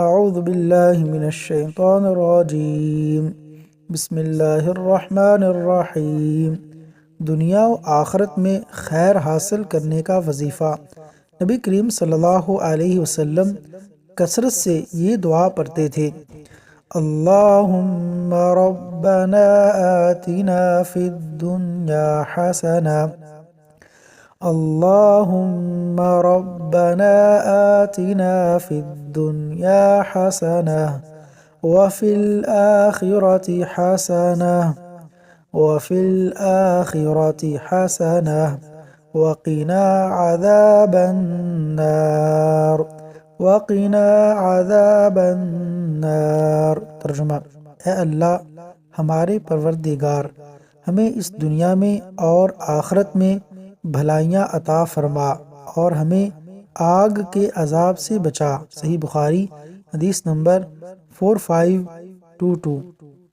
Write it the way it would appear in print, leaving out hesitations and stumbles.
اعوذ باللہ من الشیطان الرجیم بسم اللہ الرحمن الرحیم۔ دنیا و آخرت میں خیر حاصل کرنے کا وظیفہ۔ نبی کریم صلی اللہ علیہ وسلم کثرت سے یہ دعا پڑھتے تھے: اللہم ربنا آتنا فی الدنیا حسنہ، اللہم ربنا آتنا فی الدنیا حسنہ وفی الآخرۃ حسنہ وفی الآخرۃ حسنہ وقنا عذاب النار وقنا عذاب النار۔ ترجمہ: اے اللہ ہمارے پروردگار، ہمیں اس دنیا میں اور آخرت میں بھلائیاں عطا فرما اور ہمیں آگ کے عذاب سے بچا۔ صحیح بخاری حدیث نمبر 4522۔